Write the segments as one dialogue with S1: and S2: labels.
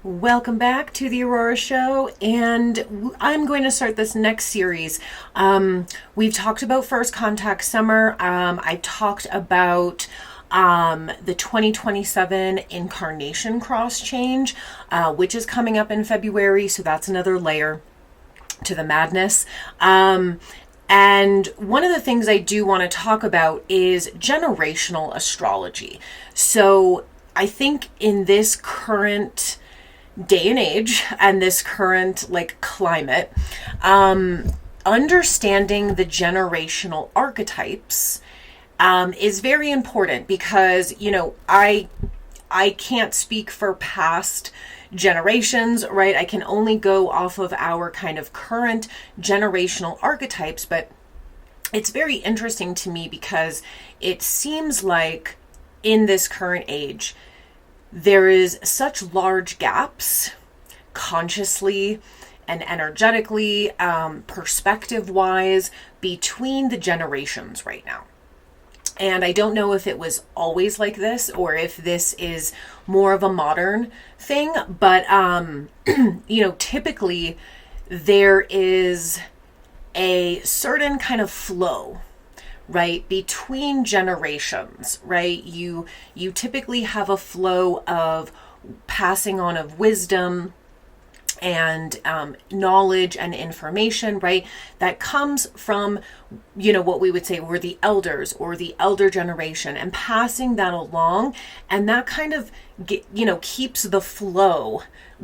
S1: Welcome back to the Aurora Show, and I'm going to start this next series. We've talked about First Contact Summer. I talked about the 2027 Incarnation Cross Change, which is coming up in February, so that's another layer to the madness. And one of the things I do want to talk about is generational astrology. So I think in this current day and age and this current climate, understanding the generational archetypes is very important because I can't speak for past generations, right? I can only go off of our kind of current generational archetypes, but it's very interesting to me because it seems like in this current age there is such large gaps consciously and energetically, perspective wise, between the generations right now. And I don't know if it was always like this or if this is more of a modern thing, but typically there is a certain kind of flow, right, between generations, right? You typically have a flow of passing on of wisdom and knowledge and information, right, that comes from what we would say were the elders or the elder generation, and passing that along, and that kind of keeps the flow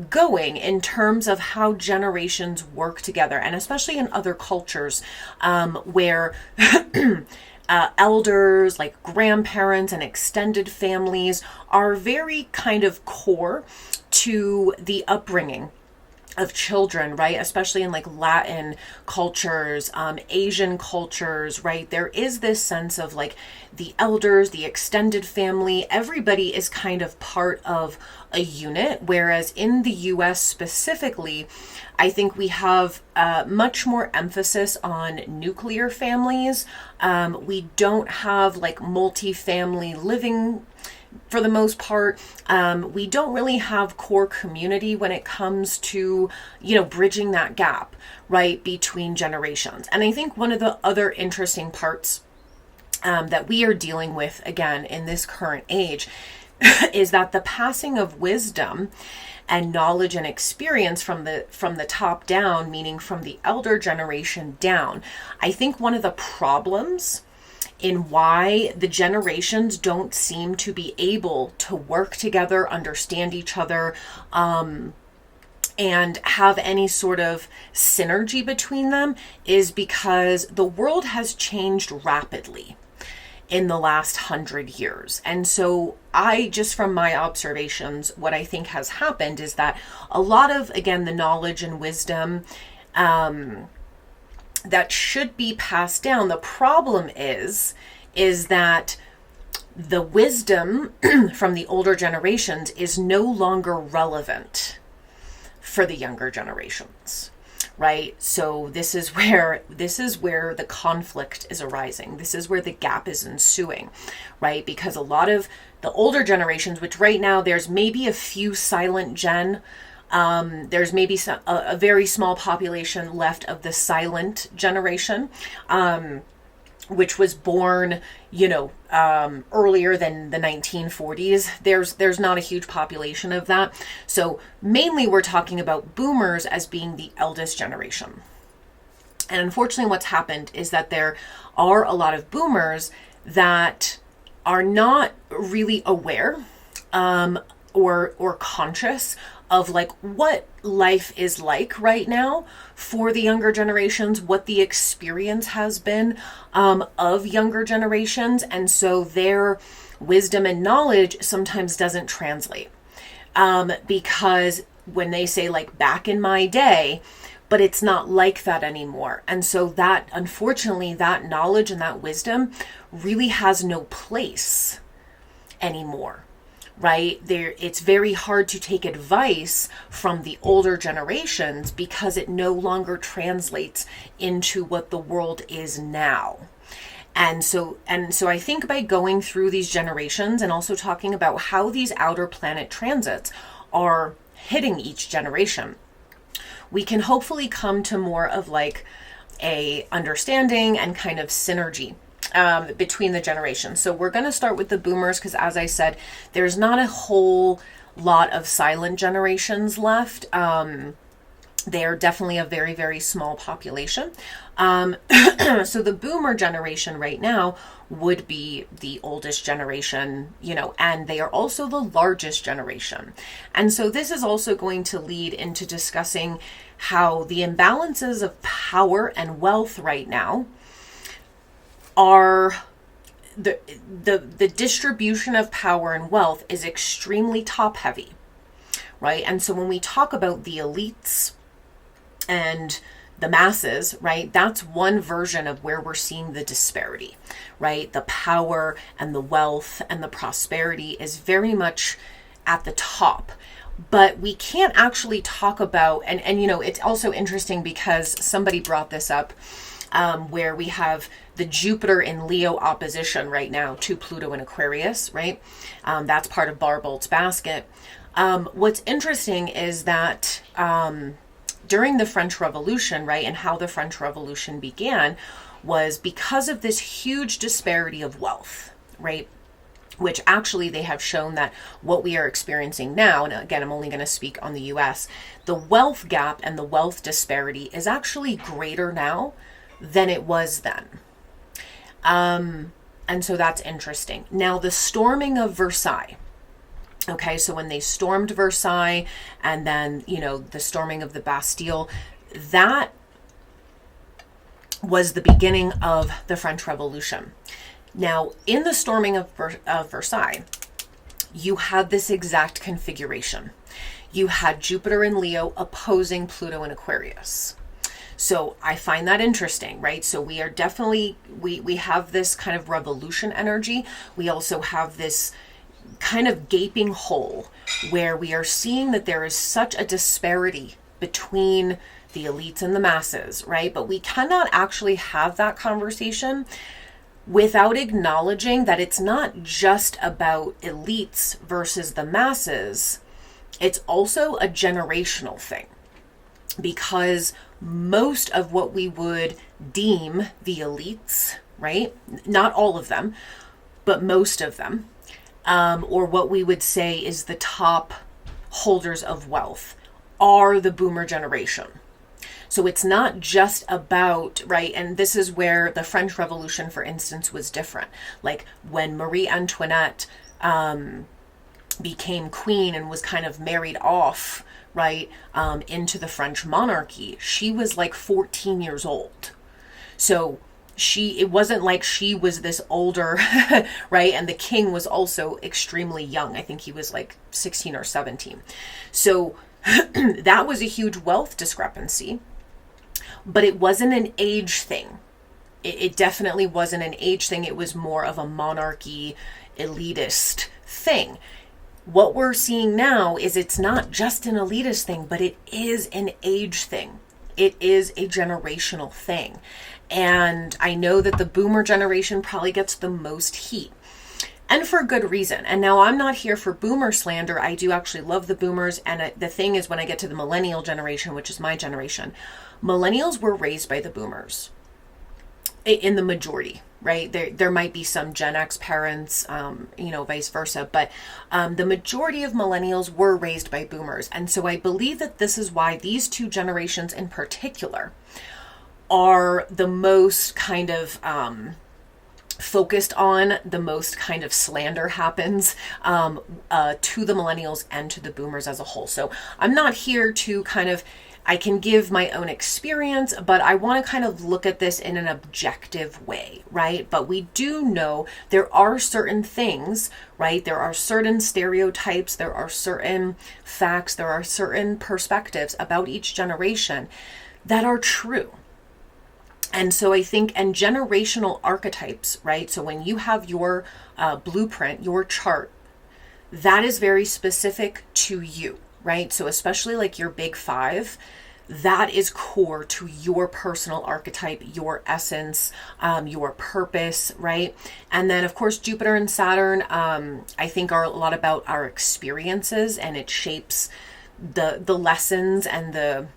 S1: going in terms of how generations work together. And especially in other cultures where elders like grandparents and extended families are very kind of core to the upbringing of children, right? Especially in Latin cultures, Asian cultures, right? There is this sense of the elders, the extended family, everybody is kind of part of a unit. Whereas in the US specifically, I think we have much more emphasis on nuclear families. We don't have multi-family living for the most part. We don't really have core community when it comes to, bridging that gap, right, between generations. And I think one of the other interesting parts that we are dealing with, again, in this current age, is that the passing of wisdom and knowledge and experience from the top down, meaning from the elder generation down. I think one of the problems in why the generations don't seem to be able to work together, understand each other, and have any sort of synergy between them is because the world has changed rapidly in the last 100 years. And so just from my observations, what I think has happened is that a lot of, again, the knowledge and wisdom that should be passed down. The problem is that the wisdom from the older generations is no longer relevant for the younger generations, right? So this is where the conflict is arising. This is where the gap is ensuing, right? Because a lot of the older generations, which right now there's maybe a few silent there's maybe a very small population left of the silent generation, which was born, earlier than the 1940s. There's not a huge population of that. So mainly we're talking about boomers as being the eldest generation. And unfortunately what's happened is that there are a lot of boomers that are not really aware or conscious of what life is like right now for the younger generations, what the experience has been of younger generations. And so their wisdom and knowledge sometimes doesn't translate because when they say back in my day, but it's not like that anymore. And so that, unfortunately, that knowledge and that wisdom really has no place anymore. Right there, it's very hard to take advice from the older generations because it no longer translates into what the world is now. And so I think by going through these generations and also talking about how these outer planet transits are hitting each generation, we can hopefully come to more of like a understanding and kind of synergy between the generations. So we're going to start with the boomers because, as I said, there's not a whole lot of silent generations left. They're definitely a very, very small population. So the boomer generation right now would be the oldest generation, and they are also the largest generation. And so this is also going to lead into discussing how the imbalances of power and wealth right now are the distribution of power and wealth is extremely top heavy, right? And so when we talk about the elites and the masses, right, that's one version of where we're seeing the disparity, right? The power and the wealth and the prosperity is very much at the top. But we can't actually talk about, and it's also interesting because somebody brought this up, where we have the Jupiter in Leo opposition right now to Pluto in Aquarius, right? That's part of Barbolt's basket. What's interesting is that during the French Revolution, right, and how the French Revolution began was because of this huge disparity of wealth, right? Which actually they have shown that what we are experiencing now, and again, I'm only going to speak on the US, the wealth gap and the wealth disparity is actually greater now than it was then. And so that's interesting. Now, the storming of Versailles. Okay, so when they stormed Versailles and then, the storming of the Bastille, that was the beginning of the French Revolution. Now, in the storming of Versailles, you had this exact configuration. You had Jupiter in Leo opposing Pluto in Aquarius. So I find that interesting, right? So we are definitely, we have this kind of revolution energy. We also have this kind of gaping hole where we are seeing that there is such a disparity between the elites and the masses, right? But we cannot actually have that conversation without acknowledging that it's not just about elites versus the masses. It's also a generational thing, because most of what we would deem the elites, right? Not all of them, but most of them, or what we would say is the top holders of wealth, are the boomer generation. So it's not just about, right, and this is where the French Revolution, for instance, was different. Like when Marie Antoinette became queen and was kind of married off, right, into the French monarchy, she was like 14 years old. So it wasn't like she was this older, right? And the king was also extremely young. I think he was like 16 or 17. So that was a huge wealth discrepancy, but it wasn't an age thing. It definitely wasn't an age thing. It was more of a monarchy, elitist thing. What we're seeing now is it's not just an elitist thing, but it is an age thing. It is a generational thing. And I know that the boomer generation probably gets the most heat, and for good reason. And now I'm not here for boomer slander. I do actually love the boomers. And the thing is, when I get to the millennial generation, which is my generation, millennials were raised by the boomers in the majority, right? There might be some Gen X parents, vice versa, but the majority of millennials were raised by boomers. And so I believe that this is why these two generations in particular are the most kind of focused on, the most kind of slander happens to the millennials and to the boomers as a whole. So I'm not here to I can give my own experience, but I want to kind of look at this in an objective way, right? But we do know there are certain things, right? There are certain stereotypes, there are certain facts, there are certain perspectives about each generation that are true. And so I think, and generational archetypes, right? So when you have your blueprint, your chart, that is very specific to you, right? So especially like your big five, that is core to your personal archetype, your essence, your purpose, right? And then of course, Jupiter and Saturn, I think are a lot about our experiences, and it shapes the lessons and the,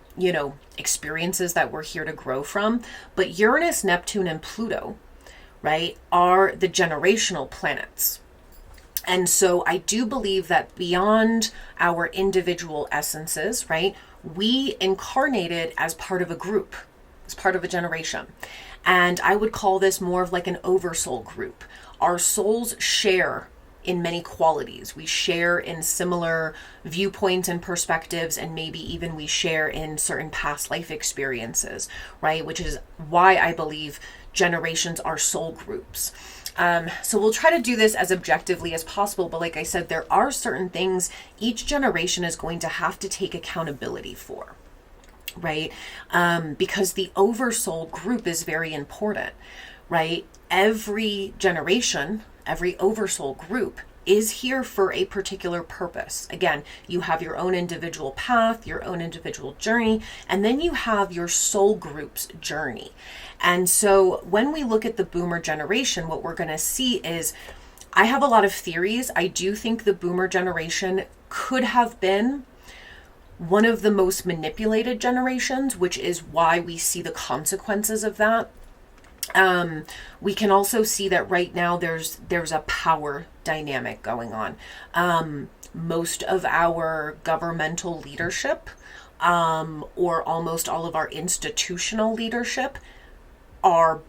S1: experiences that we're here to grow from. But Uranus, Neptune, and Pluto, right, are the generational planets. And so I do believe that beyond our individual essences, right, we incarnated as part of a group, as part of a generation. And I would call this more of like an oversoul group. Our souls share in many qualities. We share in similar viewpoints and perspectives, and maybe even we share in certain past life experiences, right? Which is why I believe generations are soul groups. So we'll try to do this as objectively as possible. But like I said, there are certain things each generation is going to have to take accountability for, right? Because the oversoul group is very important, right? Every generation, every oversoul group is here for a particular purpose. Again, you have your own individual path, your own individual journey, and then you have your soul group's journey. And so when we look at the boomer generation, what we're going to see is, I have a lot of theories. I do think the boomer generation could have been one of the most manipulated generations, which is why we see the consequences of that. We can also see that right now there's a power dynamic going on. Most of our governmental leadership, or almost all of our institutional leadership, are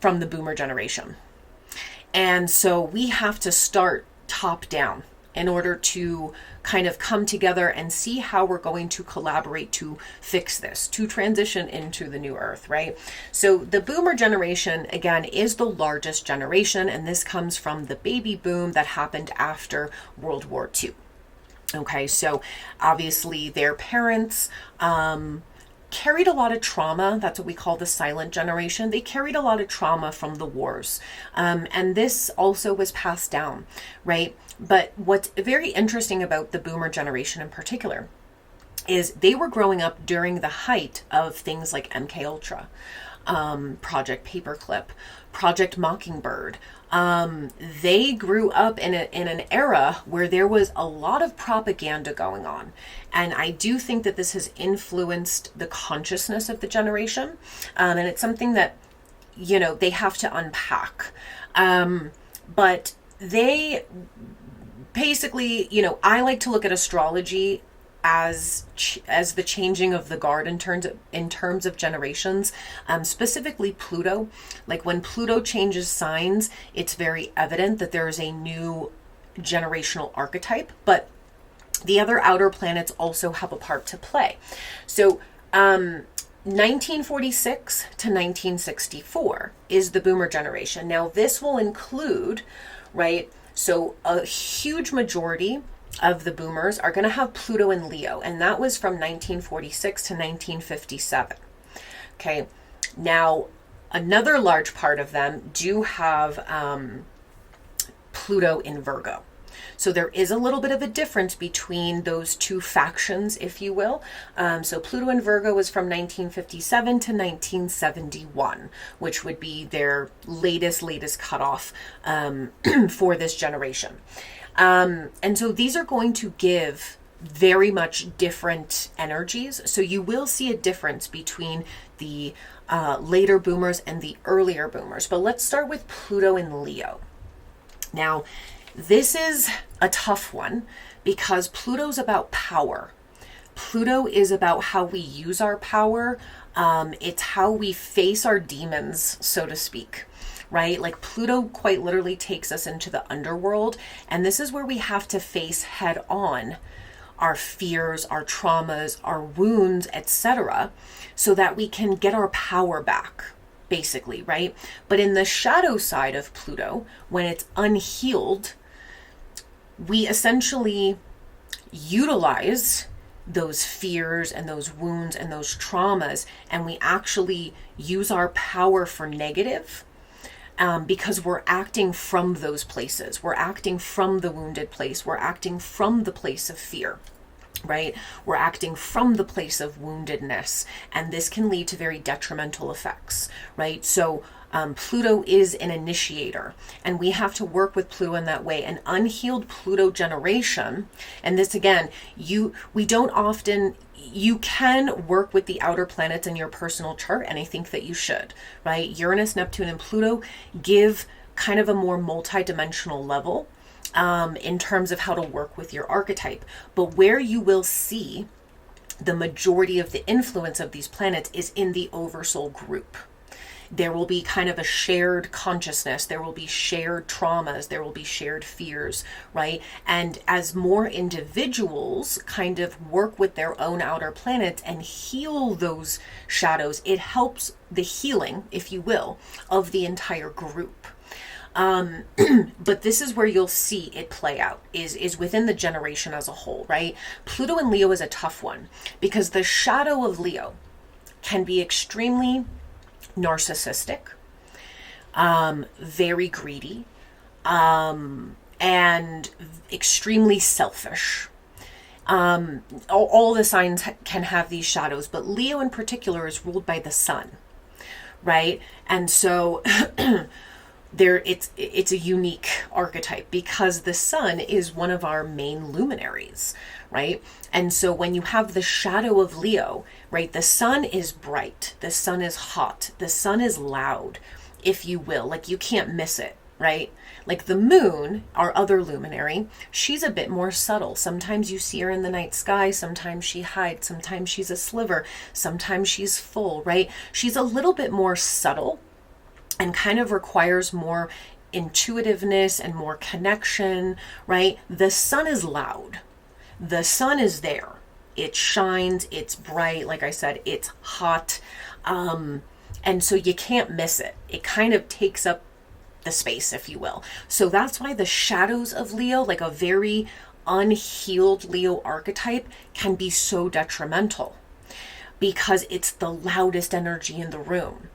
S1: from the boomer generation. And so we have to start top down in order to kind of come together and see how we're going to collaborate to fix this, to transition into the new earth, right? So the boomer generation, again, is the largest generation, and this comes from the baby boom that happened after World War II. Okay, so obviously their parents carried a lot of trauma. That's what we call the silent generation. They carried a lot of trauma from the wars. And this also was passed down, right? But what's very interesting about the boomer generation in particular is they were growing up during the height of things like MK Ultra, Project Paperclip, Project Mockingbird. They grew up in an era where there was a lot of propaganda going on. And I do think that this has influenced the consciousness of the generation. And it's something that, they have to unpack. But they basically, I like to look at astrology as the changing of the guard in terms of generations, specifically Pluto. Like when Pluto changes signs, it's very evident that there is a new generational archetype, but the other outer planets also have a part to play. So 1946 to 1964 is the boomer generation. Now this will include, right, so a huge majority of the boomers are going to have Pluto in Leo, and that was from 1946 to 1957. Okay, now another large part of them do have Pluto in Virgo. So there is a little bit of a difference between those two factions, if you will. So Pluto in Virgo was from 1957 to 1971, which would be their latest cutoff for this generation. And so these are going to give very much different energies. So you will see a difference between the later boomers and the earlier boomers. But let's start with Pluto in Leo. Now, this is a tough one because Pluto's about power. Pluto is about how we use our power. It's how we face our demons, so to speak. Right? Like Pluto quite literally takes us into the underworld. And this is where we have to face head on our fears, our traumas, our wounds, etc., so that we can get our power back, basically, right? But in the shadow side of Pluto, when it's unhealed, we essentially utilize those fears and those wounds and those traumas, and we actually use our power for negative. Because we're acting from those places. We're acting from the wounded place. We're acting from the place of fear. right? We're acting from the place of woundedness, and this can lead to very detrimental effects, right? So Pluto is an initiator, and we have to work with Pluto in that way. An unhealed Pluto generation, and this again, we don't often, you can work with the outer planets in your personal chart, and I think that you should, right? Uranus, Neptune, and Pluto give kind of a more multi-dimensional level in terms of how to work with your archetype. But where you will see the majority of the influence of these planets is in the oversoul group. There will be kind of a shared consciousness. There will be shared traumas. There will be shared fears, right? And as more individuals kind of work with their own outer planets and heal those shadows, it helps the healing, if you will, of the entire group. But this is where you'll see it play out, is within the generation as a whole, right? Pluto in Leo is a tough one because the shadow of Leo can be extremely narcissistic, very greedy, and extremely selfish. All the signs can have these shadows, but Leo in particular is ruled by the sun, right? And so it's a unique archetype because the sun is one of our main luminaries, right? And so when you have the shadow of Leo, right, the sun is bright, the sun is hot, the sun is loud, if you will, like you can't miss it, right? Like the moon, our other luminary, she's a bit more subtle. Sometimes you see her in the night sky, sometimes she hides, sometimes she's a sliver, sometimes she's full, right? She's a little bit more subtle and kind of requires more intuitiveness and more connection, right? The sun is loud. The sun is there. It shines, it's bright, like I said, it's hot. And so you can't miss it. It kind of takes up the space, if you will. So that's why the shadows of Leo, like a very unhealed Leo archetype, can be so detrimental because it's the loudest energy in the room.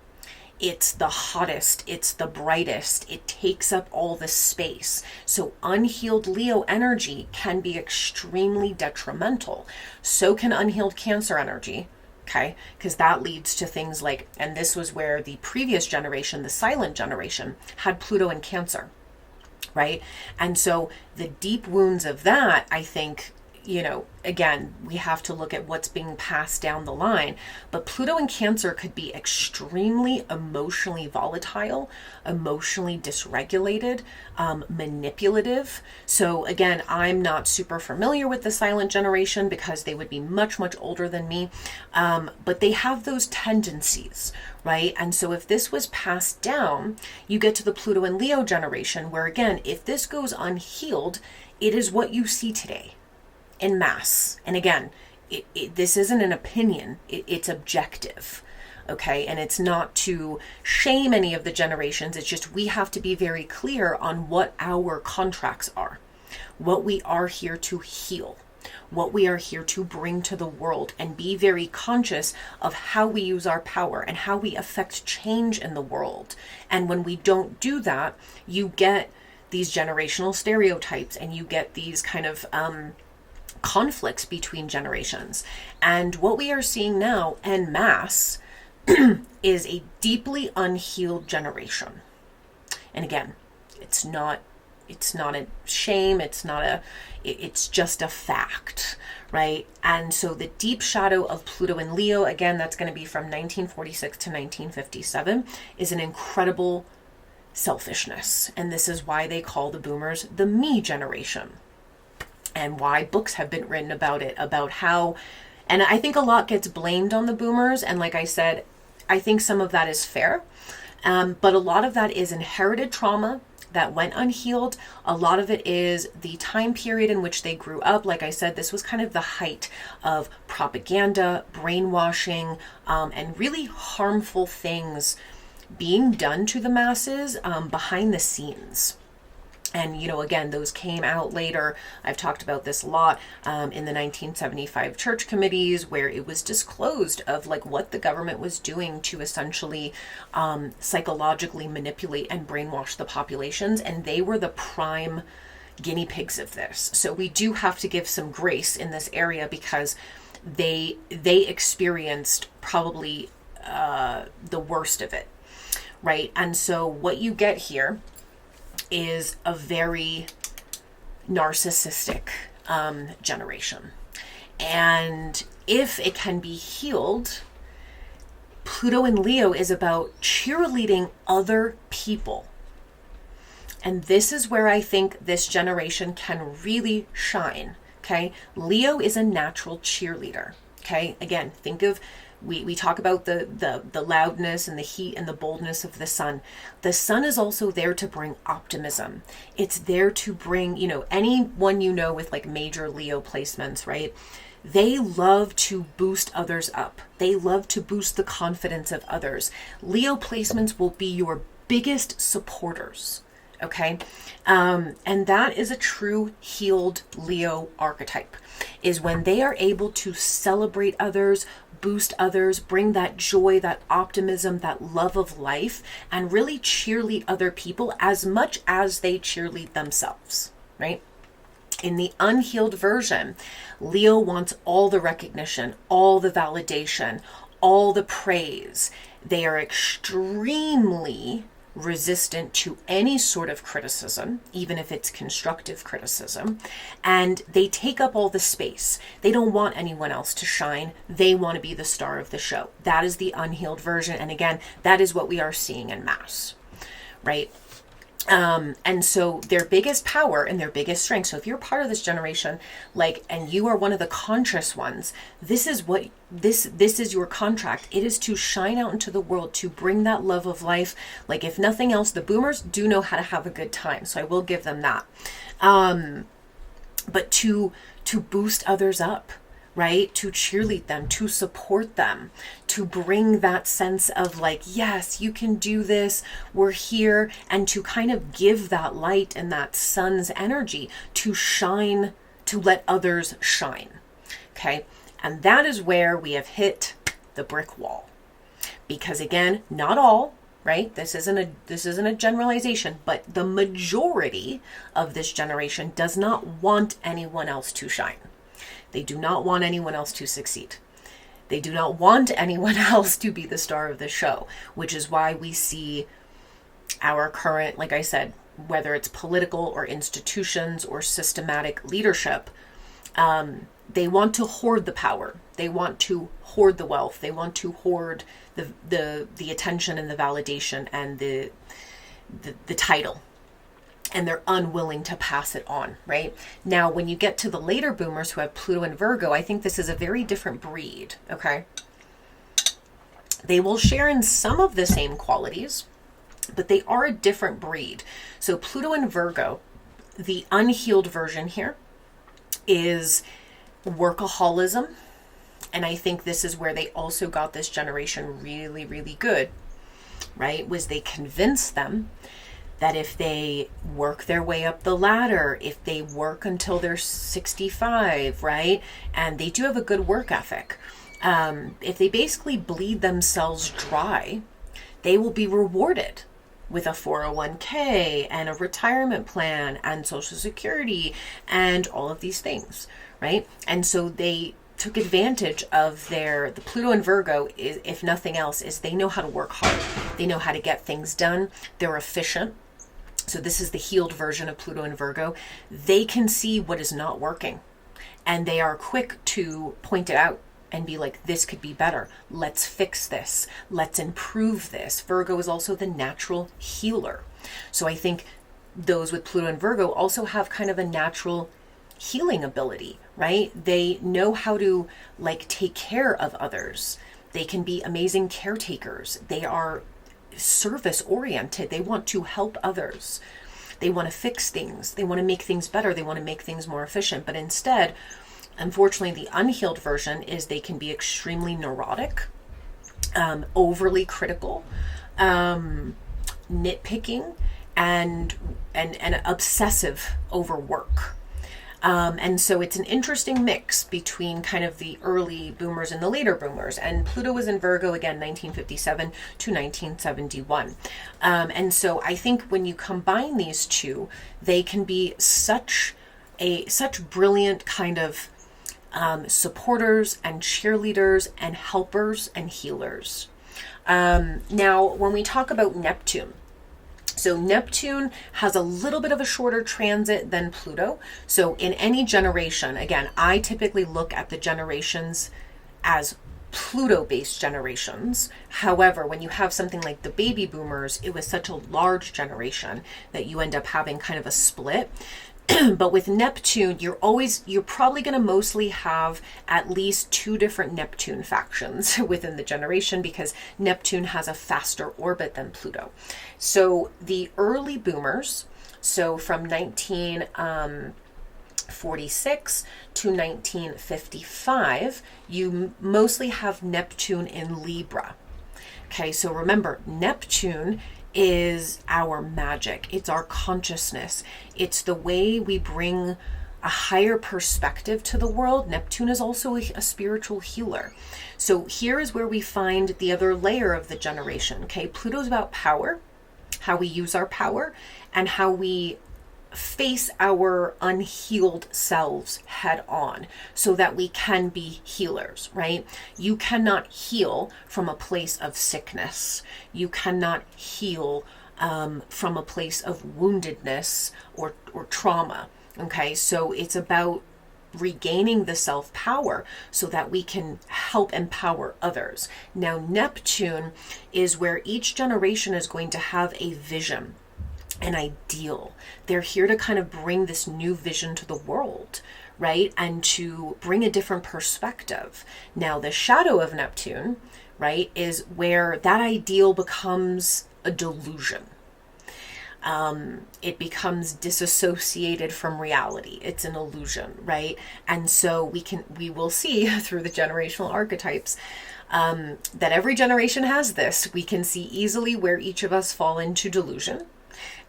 S1: It's the hottest, it's the brightest, it takes up all the space. So unhealed Leo energy can be extremely detrimental. So can unhealed Cancer energy, okay? Because that leads to things like, and this was where the previous generation, the silent generation, had Pluto in Cancer, right? And so the deep wounds of that, I think, again, we have to look at what's being passed down the line. But Pluto in Cancer could be extremely emotionally volatile, emotionally dysregulated, manipulative. So again, I'm not super familiar with the silent generation because they would be much, much older than me. But they have those tendencies, right? And so if this was passed down, you get to the Pluto in Leo generation, where again, if this goes unhealed, it is what you see today. In mass. And again, this isn't an opinion, it's objective, okay? And it's not to shame any of the generations, it's just we have to be very clear on what our contracts are, what we are here to heal, what we are here to bring to the world, and be very conscious of how we use our power and how we affect change in the world. And when we don't do that, you get these generational stereotypes and you get these kind of conflicts between generations. And what we are seeing now en masse is a deeply unhealed generation. And again, it's not a shame, it's just a fact, right? And so the deep shadow of Pluto in Leo, again, that's going to be from 1946 to 1957, is an incredible selfishness. And this is why they call the boomers the me generation. And why books have been written about it, about how, and I think a lot gets blamed on the boomers. And like I said, I think some of that is fair. But a lot of that is inherited trauma that went unhealed. A lot of it is the time period in which they grew up. Like I said, this was kind of the height of propaganda, brainwashing, and really harmful things being done to the masses behind the scenes. And, again, those came out later. I've talked about this a lot in the 1975 church committees, where it was disclosed of like what the government was doing to essentially psychologically manipulate and brainwash the populations. And they were the prime guinea pigs of this. So we do have to give some grace in this area because they experienced probably the worst of it, right? And so what you get here is a very narcissistic generation. And if it can be healed, Pluto in Leo is about cheerleading other people. And this is where I think this generation can really shine, okay? Leo is a natural cheerleader, okay? Again, think of, we talk about the loudness and the heat and the boldness of the sun. The sun is also there to bring optimism. It's there to bring, anyone with like major Leo placements, right? They love to boost others up. They love to boost the confidence of others. Leo placements will be your biggest supporters. Okay. And that is a true healed Leo archetype, is when they are able to celebrate others, boost others, bring that joy, that optimism, that love of life, and really cheerlead other people as much as they cheerlead themselves, right? In the unhealed version, Leo wants all the recognition, all the validation, all the praise. They are extremely resistant to any sort of criticism, even if it's constructive criticism, and they take up all the space. They don't want anyone else to shine. They want to be the star of the show. That is the unhealed version. And again, that is what we are seeing in mass, right? And so their biggest power and their biggest strength. So if you're part of this generation, and you are one of the conscious ones, this is your contract. It is to shine out into the world, to bring that love of life. Like, if nothing else, the boomers do know how to have a good time. So I will give them that. But to boost others up, right? To cheerlead them, to support them, to bring that sense of yes, you can do this, we're here, and to kind of give that light and that sun's energy to shine, to let others shine. Okay. And that is where we have hit the brick wall. Because again, not all, right? This isn't a generalization, but the majority of this generation does not want anyone else to shine. They do not want anyone else to succeed. They do not want anyone else to be the star of the show, which is why we see our current, like I said, whether it's political or institutions or systematic leadership, they want to hoard the power. They want to hoard the wealth. They want to hoard the attention and the validation and the title. And they're unwilling to pass it on, right? Now, when you get to the later boomers who have Pluto and Virgo, I think this is a very different breed, okay? They will share in some of the same qualities, but they are a different breed. So Pluto and Virgo, the unhealed version here, is workaholism. And I think this is where they also got this generation really, really good, right? Was they convinced them that if they work their way up the ladder, if they work until they're 65, right? And they do have a good work ethic. If they basically bleed themselves dry, they will be rewarded with a 401k and a retirement plan and Social Security and all of these things, right? And so they took advantage of the Pluto and Virgo, if nothing else, is they know how to work hard. They know how to get things done. They're efficient. So this is the healed version of Pluto and Virgo. They can see what is not working, and they are quick to point it out and be like, this could be better. Let's fix this. Let's improve this. Virgo is also the natural healer. So I think those with Pluto and Virgo also have kind of a natural healing ability, right? They know how to take care of others. They can be amazing caretakers. They are service oriented. They want to help others. They want to fix things. They want to make things better. They want to make things more efficient. But instead, unfortunately, the unhealed version is they can be extremely neurotic, overly critical, nitpicking, and obsessive over work. And so it's an interesting mix between kind of the early boomers and the later boomers. And Pluto was in Virgo again, 1957 to 1971. And so I think when you combine these two, they can be such brilliant kind of supporters and cheerleaders and helpers and healers. Now, when we talk about Neptune, so Neptune has a little bit of a shorter transit than Pluto. So in any generation, again, I typically look at the generations as Pluto-based generations. However, when you have something like the baby boomers, it was such a large generation that you end up having kind of a split. But with Neptune, you're probably going to mostly have at least 2 different Neptune factions within the generation, because Neptune has a faster orbit than Pluto. So the early boomers, so from 1946 to 1955, you mostly have Neptune in Libra. Okay, so remember, Neptune is our magic. It's our consciousness. It's the way we bring a higher perspective to the world. Neptune is also a spiritual healer. So here is where we find the other layer of the generation. Okay, Pluto's about power, how we use our power, and how we face our unhealed selves head on so that we can be healers, right? You cannot heal from a place of sickness. You cannot heal from a place of woundedness or trauma. Okay, so it's about regaining the self-power so that we can help empower others. Now, Neptune is where each generation is going to have a vision, an ideal. They're here to kind of bring this new vision to the world, right? And to bring a different perspective. Now, the shadow of Neptune, right, is where that ideal becomes a delusion. It becomes disassociated from reality. It's an illusion, right? And so we will see through the generational archetypes that every generation has this. We can see easily where each of us fall into delusion.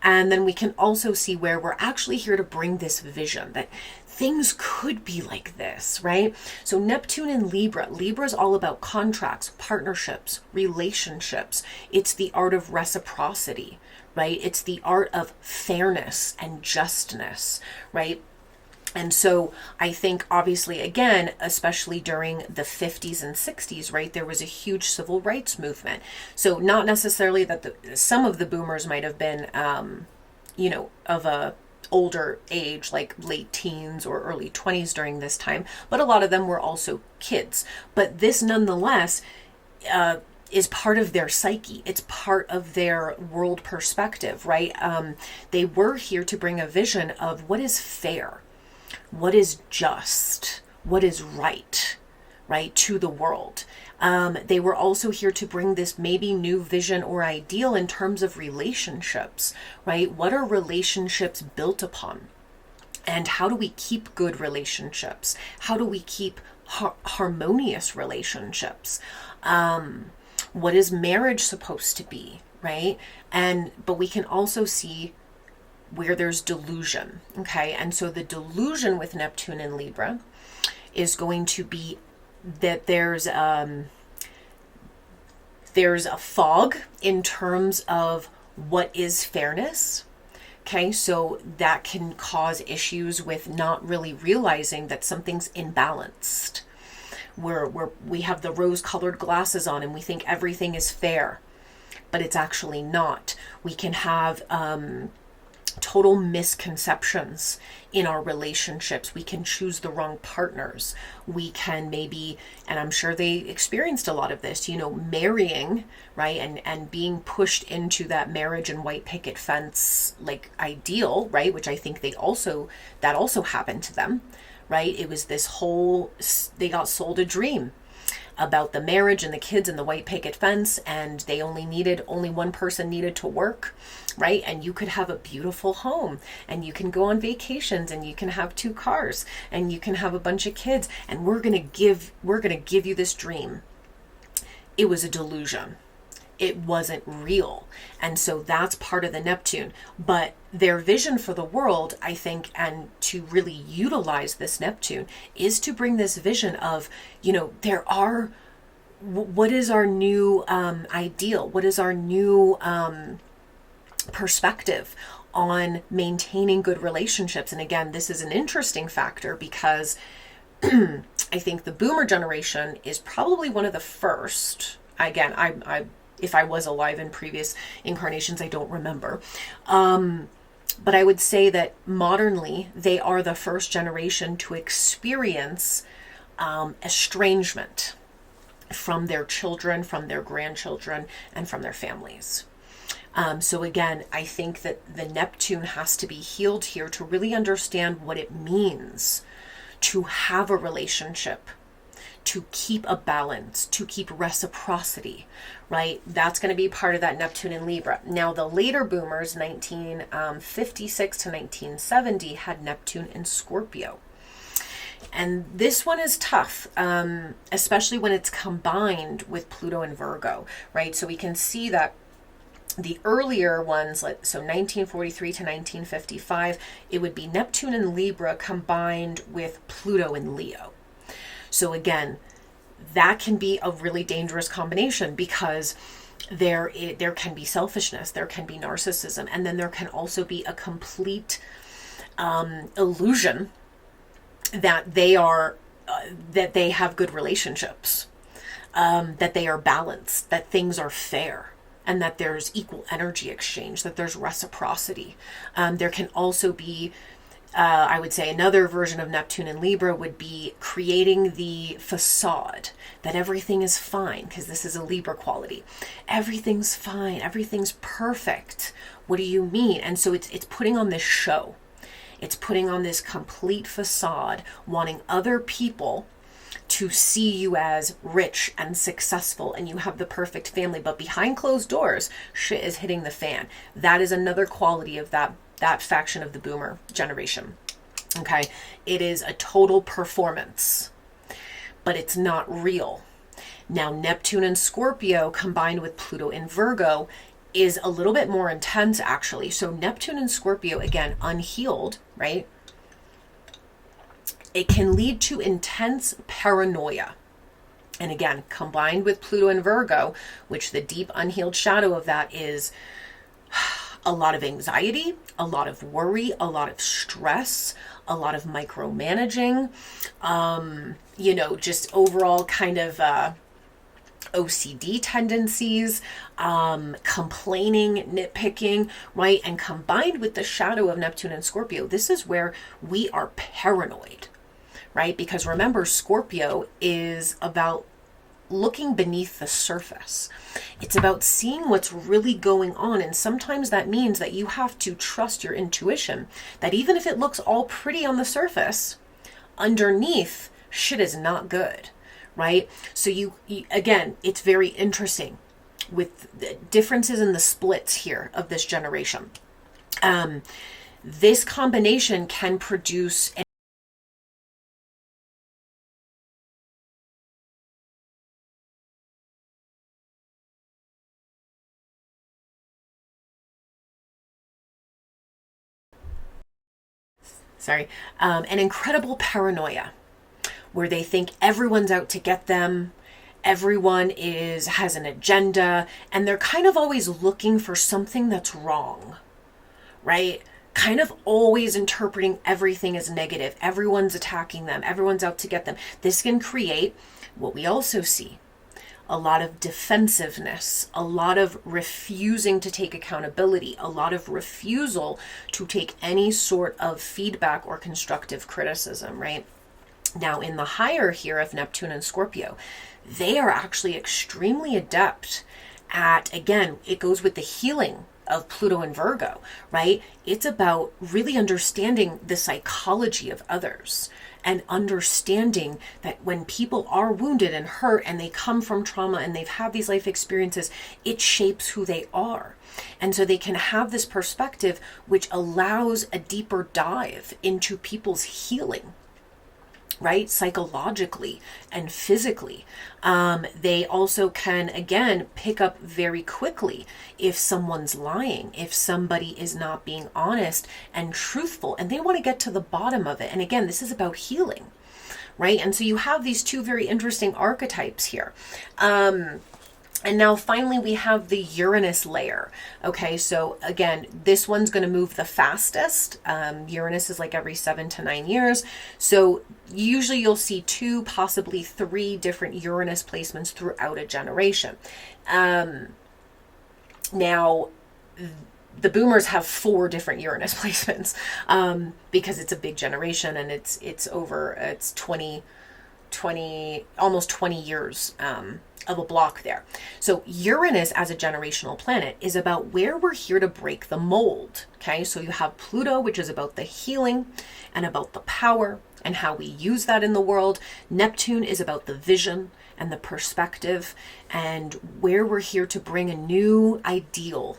S1: And then we can also see where we're actually here to bring this vision that things could be like this, right? So Neptune in Libra. Libra is all about contracts, partnerships, relationships. It's the art of reciprocity, right? It's the art of fairness and justness, right? And so I think, obviously, again, especially during the 50s and 60s, right, there was a huge civil rights movement. So not necessarily that some of the boomers might have been, of a older age, like late teens or early 20s during this time, but a lot of them were also kids. But this, nonetheless, is part of their psyche. It's part of their world perspective, right? They were here to bring a vision of what is fair, what is just, what is right to the world. They were also here to bring this maybe new vision or ideal in terms of relationships, right? What are relationships built upon? And how do we keep good relationships? How do we keep harmonious relationships? What is marriage supposed to be, right? But we can also see where there's delusion, okay? And so the delusion with Neptune and Libra is going to be that there's a fog in terms of what is fairness, okay? So that can cause issues with not really realizing that something's imbalanced. We have the rose-colored glasses on and we think everything is fair, but it's actually not. We can have total misconceptions in our relationships. We can choose the wrong partners. We can maybe, and I'm sure they experienced a lot of this, marrying, right? And being pushed into that marriage and white picket fence, like ideal, right? Which I think that also happened to them, right? It was this they got sold a dream about the marriage and the kids and the white picket fence, and they only one person needed to work, right? And you could have a beautiful home, and you can go on vacations, and you can have 2 cars, and you can have a bunch of kids, and we're gonna give you this dream. It was a delusion. it wasn't real. And so that's part of the Neptune. But their vision for the world, I think, and to really utilize this Neptune, is to bring this vision of, what is our new ideal? What is our new perspective on maintaining good relationships? And again, this is an interesting factor because I think the boomer generation is probably one of the first. Again, I if I was alive in previous incarnations, I don't remember. But I would say that modernly, they are the first generation to experience estrangement from their children, from their grandchildren, and from their families. So again, I think that the Neptune has to be healed here to really understand what it means to have a relationship, to keep a balance, to keep reciprocity, right? That's going to be part of that Neptune in Libra. Now, the later boomers, 1956 to 1970, had Neptune in Scorpio. And this one is tough, especially when it's combined with Pluto in Virgo, right? So we can see that the earlier ones, so 1943 to 1955, it would be Neptune in Libra combined with Pluto in Leo. So again, that can be a really dangerous combination because there can be selfishness, there can be narcissism, and then there can also be a complete illusion that they have good relationships, that they are balanced, that things are fair, and that there's equal energy exchange, that there's reciprocity. There can also be, I would say, another version of Neptune in Libra would be creating the facade that everything is fine, because this is a Libra quality. Everything's fine, everything's perfect. What do you mean? And so it's putting on this show. It's putting on this complete facade, wanting other people to see you as rich and successful and you have the perfect family, but behind closed doors, shit is hitting the fan. That is another quality of that faction of the boomer generation. Okay, it is a total performance, but it's not real. Now, Neptune in Scorpio combined with Pluto in Virgo is a little bit more intense, actually. So Neptune in Scorpio, again, unhealed, right? It can lead to intense paranoia. And again, combined with Pluto in Virgo, which the deep unhealed shadow of that is a lot of anxiety, a lot of worry, a lot of stress, a lot of micromanaging, just overall kind of OCD tendencies, complaining, nitpicking, right? And combined with the shadow of Neptune and Scorpio, this is where we are paranoid, right? Because remember, Scorpio is about looking beneath the surface. It's about seeing what's really going on. And sometimes that means that you have to trust your intuition, that even if it looks all pretty on the surface, underneath, shit is not good, right? So you again, it's very interesting with the differences in the splits here of this generation. This combination can produce an incredible paranoia where they think everyone's out to get them, everyone has an agenda, and they're kind of always looking for something that's wrong, right? Kind of always interpreting everything as negative. Everyone's attacking them, everyone's out to get them. This can create what we also see: a lot of defensiveness, a lot of refusing to take accountability, a lot of refusal to take any sort of feedback or constructive criticism, right? Now, in the higher here of Neptune and Scorpio, they are actually extremely adept at, again, it goes with the healing of Pluto and Virgo, right? It's about really understanding the psychology of others and understanding that when people are wounded and hurt and they come from trauma and they've had these life experiences, it shapes who they are. And so they can have this perspective which allows a deeper dive into people's healing, right? Psychologically and physically. They also can, again, pick up very quickly if someone's lying, if somebody is not being honest and truthful, and they want to get to the bottom of it. And again, this is about healing, right? And so you have these two very interesting archetypes here. And now finally we have the Uranus layer. Okay, so again, this one's going to move the fastest. Uranus is like every 7 to 9 years. So usually you'll see 2, possibly 3 different Uranus placements throughout a generation. Now, the boomers have 4 different Uranus placements because it's a big generation, and it's 20, almost 20 years of a block there. So Uranus as a generational planet is about where we're here to break the mold. Okay, so you have Pluto, which is about the healing and about the power and how we use that in the world. Neptune is about the vision and the perspective and where we're here to bring a new ideal,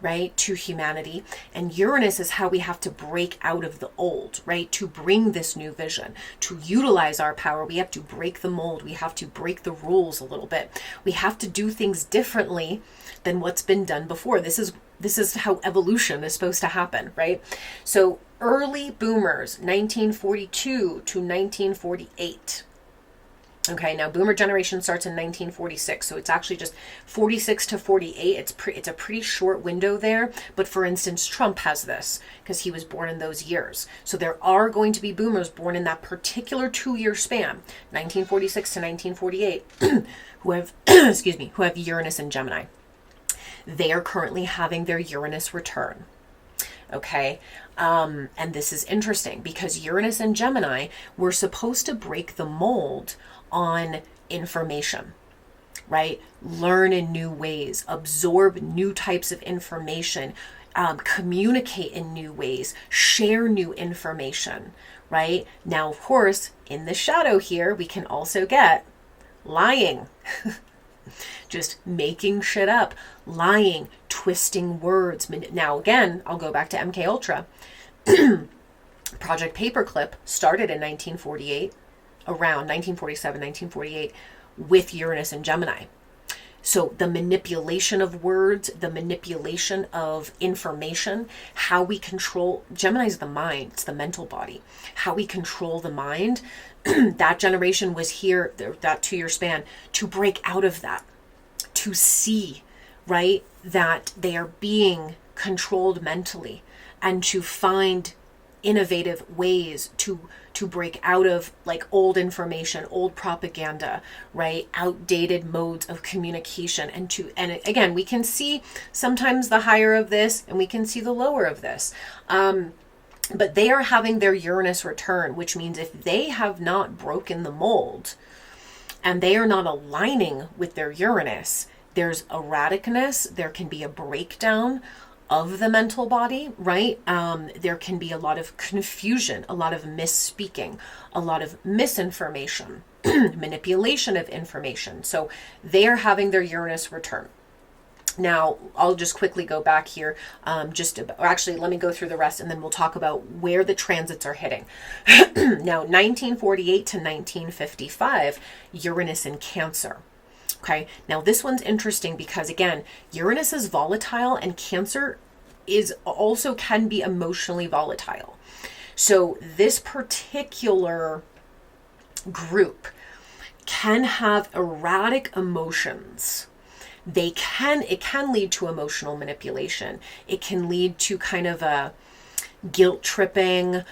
S1: right, to humanity. And Uranus is how we have to break out of the old, right, to bring this new vision, to utilize our power. We have to break the mold. We have to break the rules a little bit. We have to do things differently than what's been done before. This is how evolution is supposed to happen, right? So early boomers, 1942 to 1948. Okay, now boomer generation starts in 1946, so it's actually just 46 to 48. It's a pretty short window there, but for instance, Trump has this because he was born in those years. So there are going to be boomers born in that particular 2-year span, 1946 to 1948, who have, who have Uranus and Gemini. They are currently having their Uranus return. Okay, and this is interesting because Uranus and Gemini were supposed to break the mold on information, right? Learn in new ways, absorb new types of information, communicate in new ways, share new information, right? Now, of course, in the shadow here, we can also get lying. Just making shit up, lying, twisting words. Now, again, I'll go back to MK Ultra. Project Paperclip started in 1948, around 1947, 1948, with Uranus and Gemini. So the manipulation of words, the manipulation of information, how we control, Gemini is the mind, it's the mental body, how we control the mind. That generation was here, that 2-year span, to break out of that, to see, right, that they are being controlled mentally, and to find innovative ways to break out of like old information, old propaganda, right, outdated modes of communication, and again, we can see sometimes the higher of this and we can see the lower of this. But they are having their Uranus return, which means if they have not broken the mold and they are not aligning with their Uranus, there's erraticness, there can be a breakdown of the mental body, right? There can be a lot of confusion, a lot of misspeaking, a lot of misinformation, manipulation of information. So they are having their Uranus return. Now, I'll just quickly go back here. Actually, let me go through the rest and then we'll talk about where the transits are hitting. Now, 1948 to 1955, Uranus in Cancer. Okay, now this one's interesting because, again, Uranus is volatile and Cancer is also can be emotionally volatile. So this particular group can have erratic emotions. It can lead to emotional manipulation. It can lead to kind of a guilt tripping,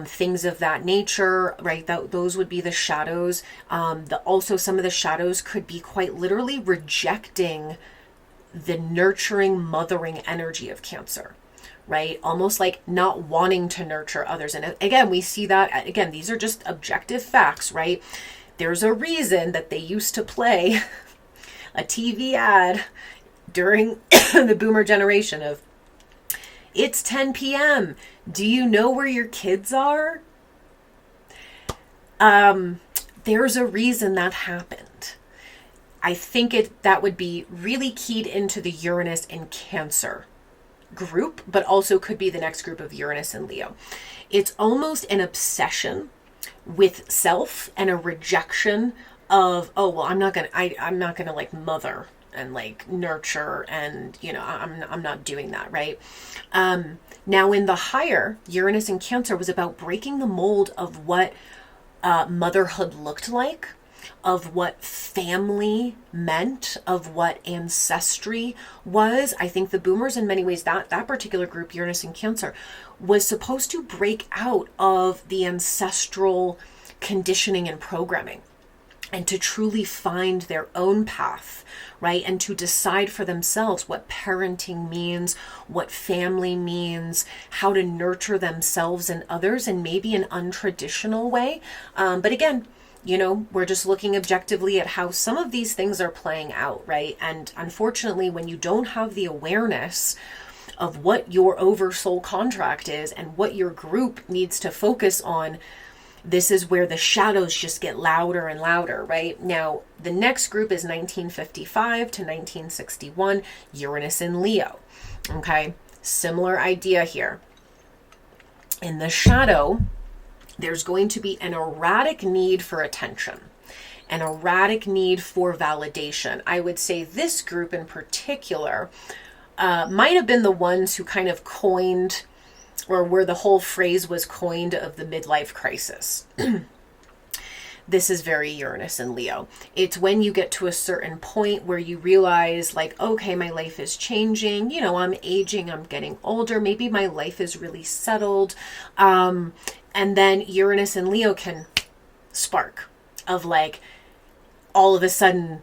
S1: things of that nature, right? Those would be the shadows. Also, some of the shadows could be quite literally rejecting the nurturing, mothering energy of Cancer, right? Almost like not wanting to nurture others. And again, we see that, again, these are just objective facts, right? There's a reason that they used to play a TV ad during the boomer generation of, it's 10 p.m. Do you know where your kids are? There's a reason that happened. I think that would be really keyed into the Uranus and Cancer group, but also could be the next group of Uranus and Leo. It's almost an obsession with self and a rejection of, oh, well, I'm not gonna like mother and like nurture, and I'm not doing that, right? Now in the higher, Uranus in Cancer was about breaking the mold of what motherhood looked like, of what family meant, of what ancestry was. I think the boomers, in many ways, that particular group, Uranus in Cancer, was supposed to break out of the ancestral conditioning and programming, and to truly find their own path, right? And to decide for themselves what parenting means, what family means, how to nurture themselves and others in maybe an untraditional way. But again, we're just looking objectively at how some of these things are playing out, right? And unfortunately, when you don't have the awareness of what your oversoul contract is and what your group needs to focus on, this is where the shadows just get louder and louder, right? Now, the next group is 1955 to 1961, Uranus in Leo. Okay, similar idea here. In the shadow, there's going to be an erratic need for attention, an erratic need for validation. I would say this group in particular might have been the ones who kind of coined, or where the whole phrase was coined, of the midlife crisis. This is very Uranus and Leo. It's when you get to a certain point where you realize, like, okay, my life is changing. I'm aging, I'm getting older. Maybe my life is really settled. And then Uranus and Leo can spark of like, all of a sudden,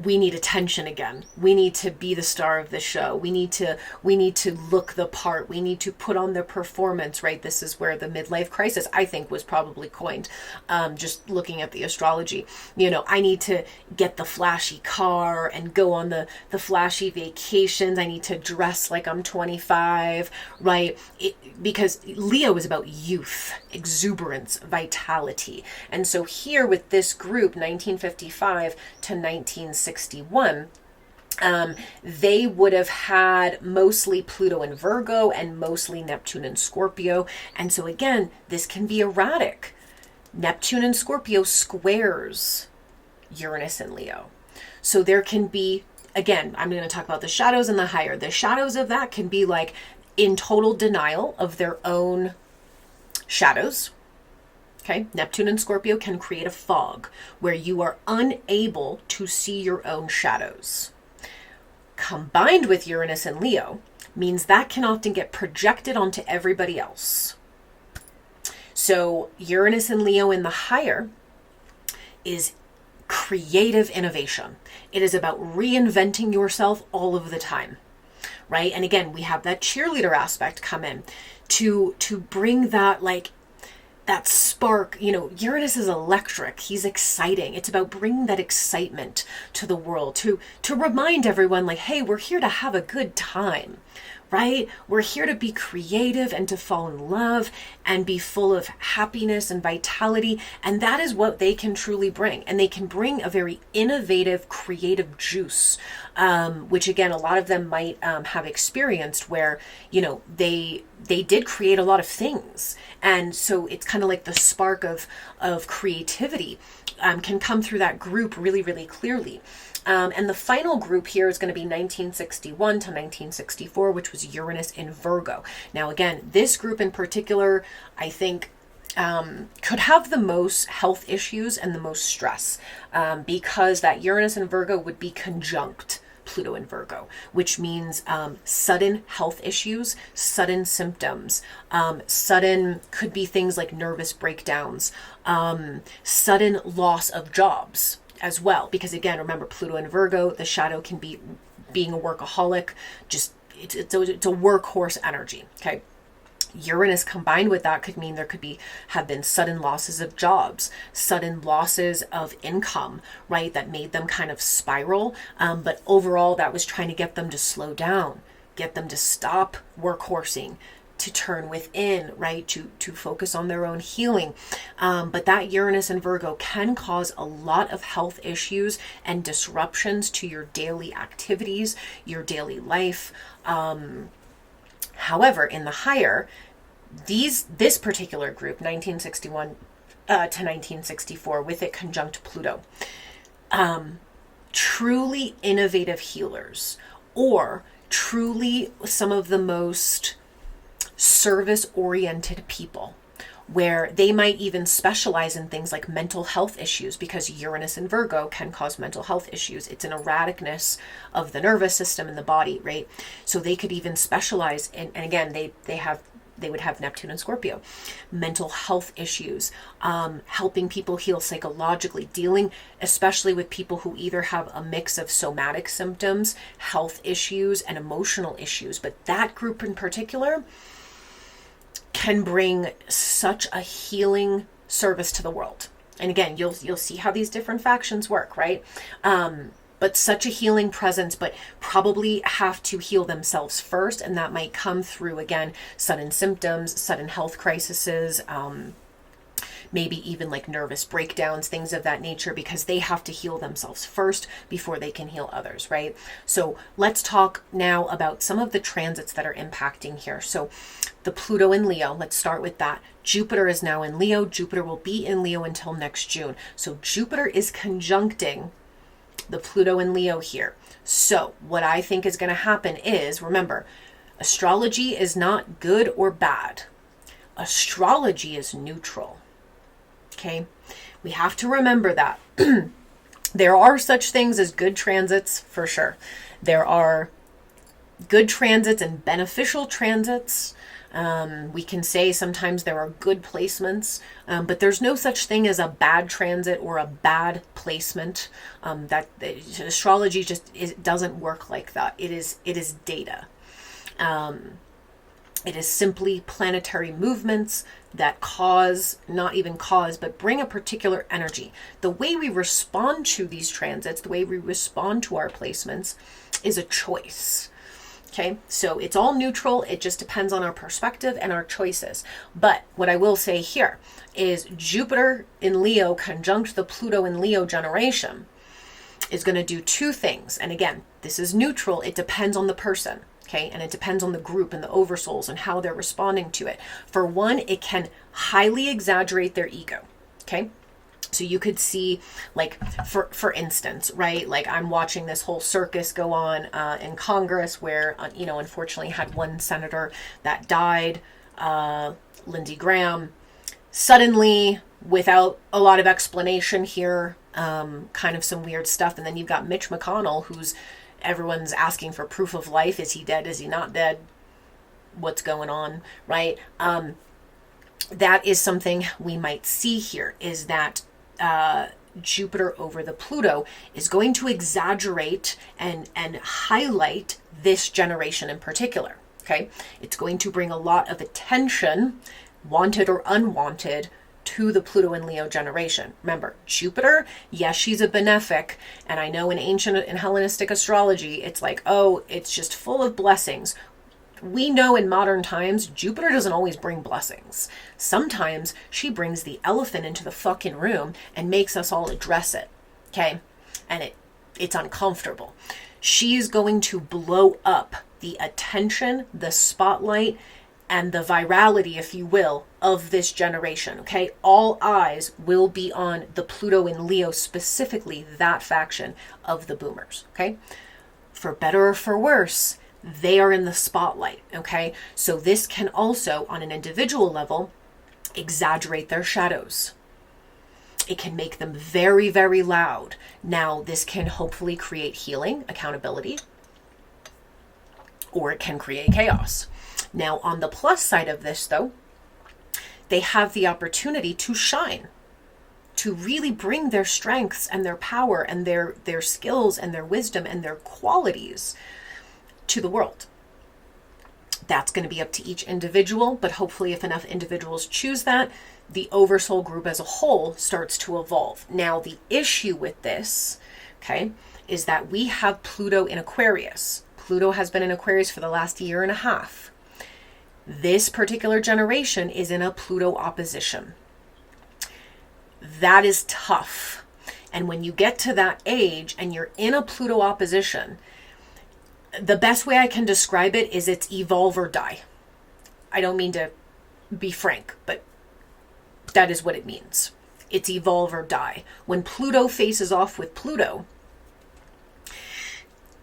S1: we need attention again. We need to be the star of the show. We need to look the part. We need to put on the performance, right? This is where the midlife crisis, I think, was probably coined. Just looking at the astrology, I need to get the flashy car and go on the flashy vacations. I need to dress like I'm 25, right? Because Leo is about youth, exuberance, vitality. And so here with this group, 1955 to 1961, they would have had mostly Pluto in Virgo and mostly Neptune in Scorpio. And so again, this can be erratic. Neptune in Scorpio squares Uranus and Leo. So there can be, again, I'm going to talk about the shadows and the higher. The shadows of that can be like in total denial of their own shadows. Okay, Neptune and Scorpio can create a fog where you are unable to see your own shadows. Combined with Uranus and Leo means that can often get projected onto everybody else. So Uranus and Leo in the higher is creative innovation. It is about reinventing yourself all of the time, right? And again, we have that cheerleader aspect come in to bring that, like, that spark. Uranus is electric. He's exciting. It's about bringing that excitement to the world, to remind everyone, like, hey, we're here to have a good time, right? We're here to be creative and to fall in love and be full of happiness and vitality. And that is what they can truly bring. And they can bring a very innovative, creative juice, which again, a lot of them might have experienced where, they did create a lot of things. And so it's kind of like the spark of creativity can come through that group really, really clearly. And the final group here is going to be 1961 to 1964, which was Uranus in Virgo. Now, again, this group in particular, I think, could have the most health issues and the most stress, because that Uranus in Virgo would be conjunct Pluto in Virgo, which means sudden health issues, sudden symptoms, sudden could be things like nervous breakdowns, sudden loss of jobs as well. Because again, remember, Pluto in Virgo, the shadow can be being a workaholic, just it's a workhorse energy. Okay. Uranus combined with that could mean there could have been sudden losses of jobs, sudden losses of income, right? That made them kind of spiral. But overall, that was trying to get them to slow down, get them to stop workhorsing, to turn within, right? To focus on their own healing. But that Uranus and Virgo can cause a lot of health issues and disruptions to your daily activities, your daily life. However, in the higher, this particular group, 1961 to 1964 with it conjunct Pluto. Truly innovative healers, or truly some of the most service-oriented people, where they might even specialize in things like mental health issues, because Uranus in Virgo can cause mental health issues. It's an erraticness of the nervous system in the body, right? So they could even specialize in, and again, they would have Neptune and Scorpio, mental health issues, helping people heal psychologically, dealing especially with people who either have a mix of somatic symptoms, health issues, and emotional issues. But that group in particular can bring such a healing service to the world. And again, you'll see how these different factions work, right? But such a healing presence, but probably have to heal themselves first. And that might come through, again, sudden symptoms, sudden health crises, maybe even like nervous breakdowns, things of that nature, because they have to heal themselves first before they can heal others, right? So let's talk now about some of the transits that are impacting here. So the Pluto in Leo, let's start with that. Jupiter is now in Leo. Jupiter will be in Leo until next June. So Jupiter is conjuncting the Pluto in Leo here. So what I think is going to happen is, remember, astrology is not good or bad. Astrology is neutral. Okay? We have to remember that. There are such things as good transits, for sure. There are good transits and beneficial transits. We can say sometimes there are good placements, but there's no such thing as a bad transit or a bad placement. That astrology it doesn't work like that. It is data. It is simply planetary movements that not even cause, but bring a particular energy. The way we respond to these transits, the way we respond to our placements, is a choice. Okay, so it's all neutral. It just depends on our perspective and our choices. But what I will say here is Jupiter in Leo conjunct the Pluto in Leo generation is going to do two things. And again, this is neutral. It depends on the person. Okay, and it depends on the group and the oversouls and how they're responding to it. For one, it can highly exaggerate their ego. Okay. So you could see, like, for instance, right, like I'm watching this whole circus go on in Congress where, unfortunately had one senator that died, Lindsey Graham, suddenly without a lot of explanation here, kind of some weird stuff. And then you've got Mitch McConnell, everyone's asking for proof of life. Is he dead? Is he not dead? What's going on, right? That is something we might see here, is that Jupiter over the Pluto is going to exaggerate and highlight this generation in particular. Okay, it's going to bring a lot of attention, wanted or unwanted, to the Pluto and Leo generation. Remember, Jupiter, yes, she's a benefic, and I know in ancient and Hellenistic astrology, it's like, oh, it's just full of blessings. We know in modern times, Jupiter doesn't always bring blessings. Sometimes she brings the elephant into the fucking room and makes us all address it. Okay? And it's uncomfortable. She's going to blow up the attention, the spotlight, and the virality, if you will, of this generation. Okay? All eyes will be on the Pluto in Leo, specifically that faction of the boomers. Okay? For better or for worse, they are in the spotlight, okay? So this can also, on an individual level, exaggerate their shadows. It can make them very, very loud. Now, this can hopefully create healing, accountability, or it can create chaos. Now, on the plus side of this, though, they have the opportunity to shine, to really bring their strengths and their power and their skills and their wisdom and their qualities to the world. That's going to be up to each individual, but hopefully if enough individuals choose that, the oversoul group as a whole starts to evolve. Now, the issue with this, okay, is that we have Pluto in Aquarius. Pluto has been in Aquarius for the last year and a half. This particular generation is in a Pluto opposition. That is tough. And when you get to that age and you're in a Pluto opposition, the best way I can describe it is it's evolve or die. I don't mean to be frank, but that is what it means. It's evolve or die. When Pluto faces off with Pluto,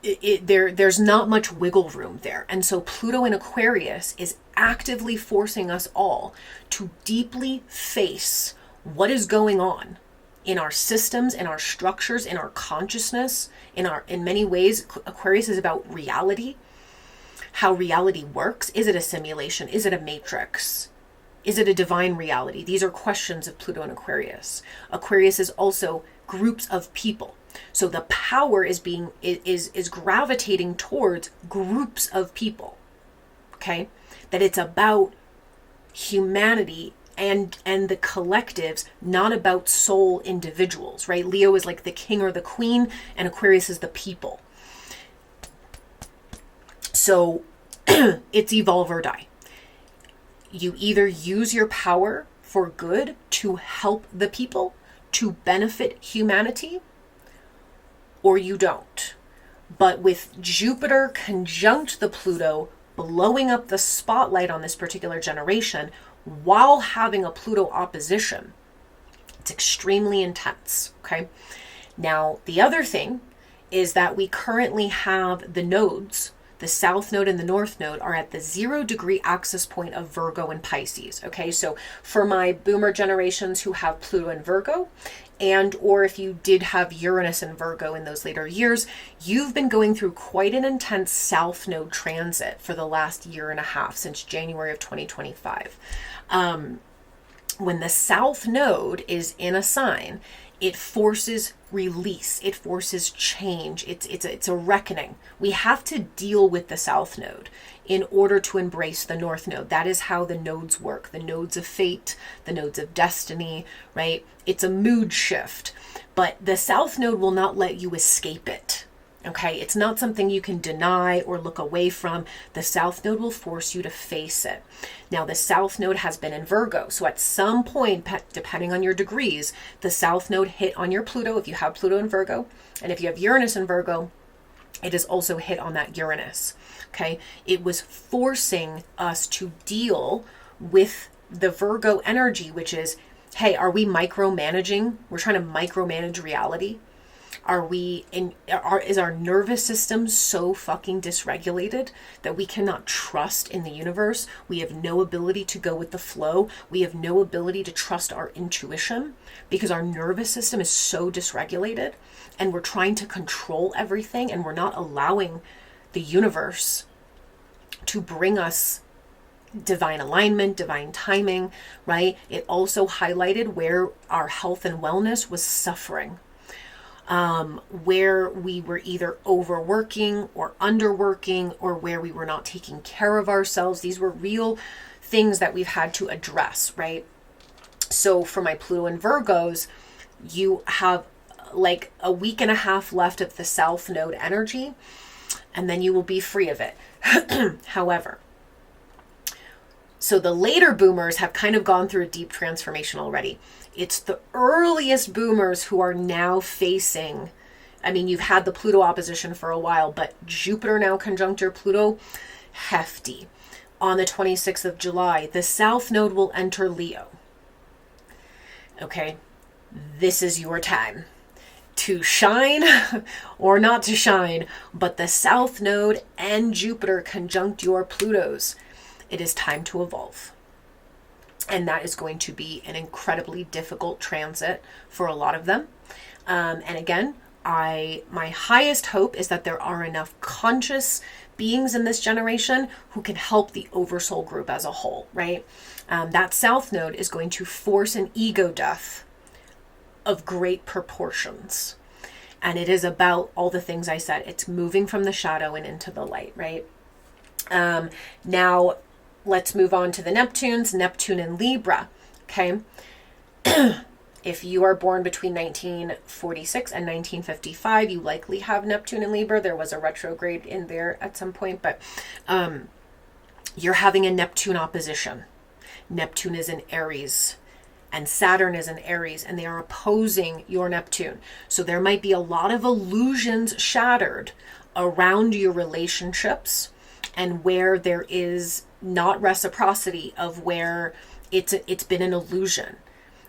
S1: there's not much wiggle room there. And so Pluto in Aquarius is actively forcing us all to deeply face what is going on in our systems, in our structures, in our consciousness, in many ways. Aquarius is about reality, how reality works. Is it a simulation? Is it a matrix? Is it a divine reality? These are questions of Pluto and Aquarius. Aquarius is also groups of people. So the power is gravitating towards groups of people. Okay? That it's about humanity and the collectives, not about sole individuals, right? Leo is like the king or the queen, and Aquarius is the people. So it's evolve or die. You either use your power for good to help the people, to benefit humanity, or you don't. But with Jupiter conjunct the Pluto, blowing up the spotlight on this particular generation while having a Pluto opposition, it's extremely intense, okay? Now, the other thing is that we currently have the nodes, the South Node and the North Node are at the 0-degree axis point of Virgo and Pisces, okay? So for my boomer generations who have Pluto and Virgo, or if you did have Uranus and Virgo in those later years, you've been going through quite an intense South Node transit for the last year and a half, since January of 2025. When the South Node is in a sign, it forces release, it forces change, it's a reckoning. We have to deal with the South Node in order to embrace the North Node. That is how the nodes work, the nodes of fate, the nodes of destiny, right? It's a mood shift, but the South Node will not let you escape it. Okay, it's not something you can deny or look away from. The South Node will force you to face it. Now, the South Node has been in Virgo. So at some point, depending on your degrees, the South Node hit on your Pluto, if you have Pluto in Virgo. And if you have Uranus in Virgo, it is also hit on that Uranus. Okay, it was forcing us to deal with the Virgo energy, which is, hey, are we micromanaging? We're trying to micromanage reality. Is our nervous system so fucking dysregulated that we cannot trust in the universe? We have no ability to go with the flow. We have no ability to trust our intuition because our nervous system is so dysregulated, and we're trying to control everything, and we're not allowing the universe to bring us divine alignment, divine timing, right? It also highlighted where our health and wellness was suffering. Where we were either overworking or underworking, or where we were not taking care of ourselves. These were real things that we've had to address, right? So for my Pluto and Virgos, you have like a week and a half left of the South Node energy, and then you will be free of it. However, so the later boomers have kind of gone through a deep transformation already. It's the earliest boomers who are now facing, I mean, you've had the Pluto opposition for a while, but Jupiter now conjunct your Pluto, hefty. On the 26th of July, the South Node will enter Leo. Okay, this is your time to shine or not to shine, but the South Node and Jupiter conjunct your Plutos. It is time to evolve. And that is going to be an incredibly difficult transit for a lot of them. And again, my highest hope is that there are enough conscious beings in this generation who can help the oversoul group as a whole, right? That South Node is going to force an ego death of great proportions. And it is about all the things I said. It's moving from the shadow and into the light, right? Now, let's move on to the Neptunes. Neptune in Libra, okay? If you are born between 1946 and 1955, you likely have Neptune in Libra. There was a retrograde in there at some point, but you're having a Neptune opposition. Neptune is in Aries, and Saturn is in Aries, and they are opposing your Neptune. So there might be a lot of illusions shattered around your relationships, and where there is not reciprocity, of where it's been an illusion.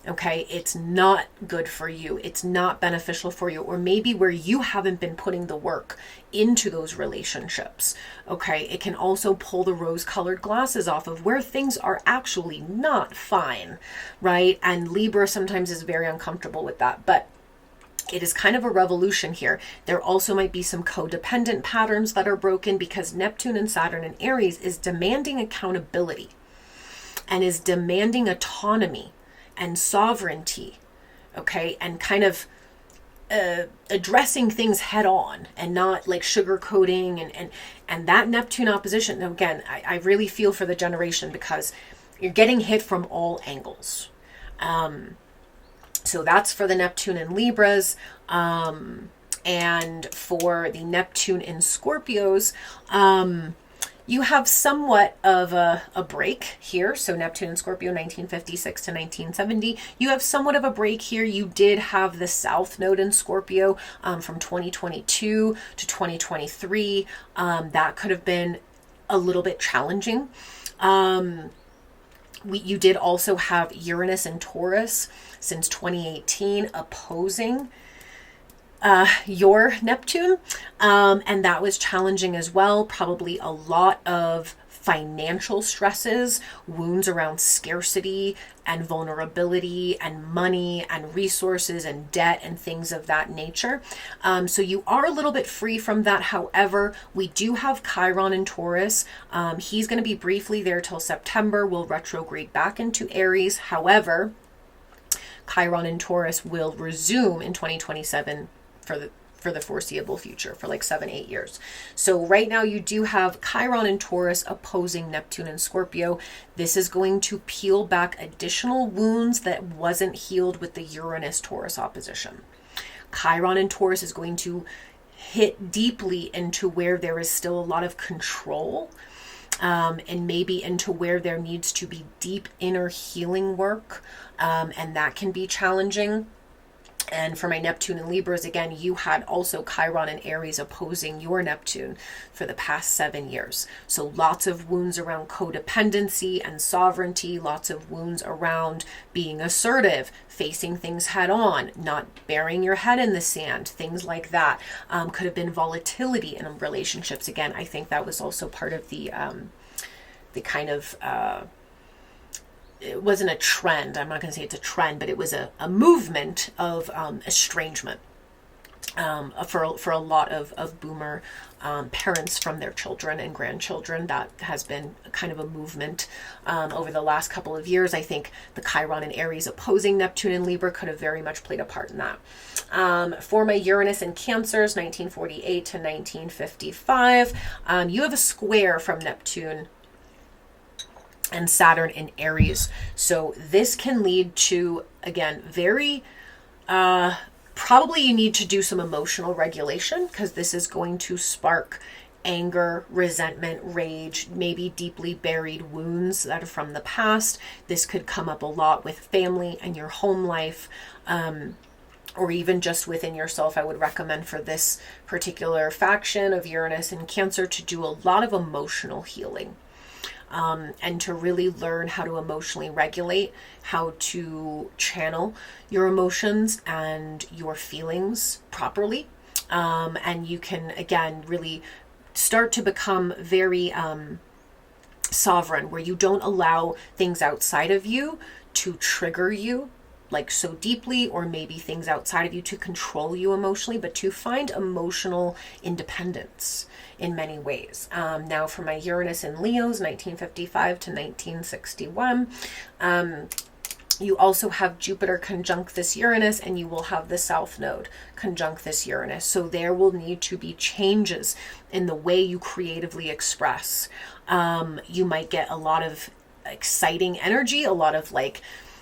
S1: Okay, it's not good for you. It's not beneficial for you, or maybe where you haven't been putting the work into those relationships. Okay, it can also pull the rose-colored glasses off of where things are actually not fine, right? And Libra sometimes is very uncomfortable with that, but it is kind of a revolution here. There also might be some codependent patterns that are broken because Neptune and Saturn in Aries is demanding accountability and is demanding autonomy and sovereignty, okay, and kind of addressing things head on and not like sugarcoating and that Neptune opposition. Now, again, I really feel for the generation because you're getting hit from all angles. So that's for the Neptune in Libras. And for the Neptune in Scorpios, you have somewhat of a break here. So Neptune and Scorpio, 1956 to 1970. You have somewhat of a break here. You did have the South Node in Scorpio from 2022 to 2023. That could have been a little bit challenging. You did also have Uranus and Taurus since 2018 opposing your Neptune, and that was challenging as well. Probably a lot of financial stresses, wounds around scarcity and vulnerability and money and resources and debt and things of that nature. So you are a little bit free from that. However, we do have Chiron in Taurus. He's going to be briefly there till September. We'll retrograde back into Aries. However, Chiron in Taurus will resume in 2027 for the foreseeable future, for like 7-8 years. So right now you do have Chiron and Taurus opposing Neptune and Scorpio. This is going to peel back additional wounds that wasn't healed with the Uranus Taurus opposition. Chiron and Taurus is going to hit deeply into where there is still a lot of control, and maybe into where there needs to be deep inner healing work, and that can be challenging. And for my Neptune and Libras, again, you had also Chiron and Aries opposing your Neptune for the past 7 years. So lots of wounds around codependency and sovereignty, lots of wounds around being assertive, facing things head on, not burying your head in the sand, things like that. Could have been volatility in relationships. Again, I think that was also part of the kind of... it wasn't a trend. I'm not going to say it's a trend, but it was a movement of estrangement for a lot of boomer parents from their children and grandchildren. That has been kind of a movement over the last couple of years. I think the Chiron and Aries opposing Neptune and Libra could have very much played a part in that. For my Uranus and Cancers, 1948 to 1955, you have a square from Neptune and Saturn in Aries. So this can lead to, again, very, probably you need to do some emotional regulation because this is going to spark anger, resentment, rage, maybe deeply buried wounds that are from the past. This could come up a lot with family and your home life, or even just within yourself. I would recommend for this particular faction of Uranus and Cancer to do a lot of emotional healing. And to really learn how to emotionally regulate, how to channel your emotions and your feelings properly. And you can, again, really start to become very sovereign, where you don't allow things outside of you to trigger you like so deeply, or maybe things outside of you to control you emotionally, but to find emotional independence in many ways. Now for my Uranus and Leos, 1955 to 1961, you also have Jupiter conjunct this Uranus, and you will have the South Node conjunct this Uranus. So there will need to be changes in the way you creatively express. You might get a lot of exciting energy, a lot of like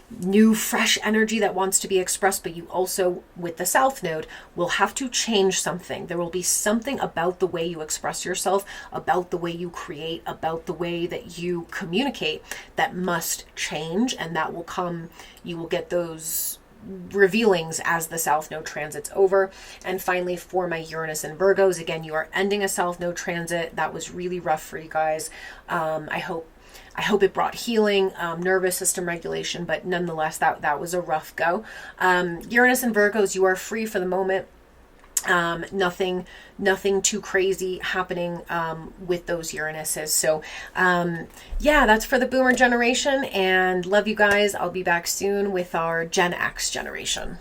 S1: new fresh energy that wants to be expressed, but you also, with the South Node, will have to change something. There will be something about the way you express yourself, about the way you create, about the way that you communicate that must change, and that will come, you will get those revealings as the South Node transits over. And finally, for my Uranus and Virgos, again, you are ending a South Node transit. That was really rough for you guys. I hope I hope it brought healing, nervous system regulation, but nonetheless, that was a rough go. Uranus and Virgos, you are free for the moment. Nothing too crazy happening with those Uranuses. So yeah, that's for the boomer generation, and love you guys. I'll be back soon with our Gen X generation.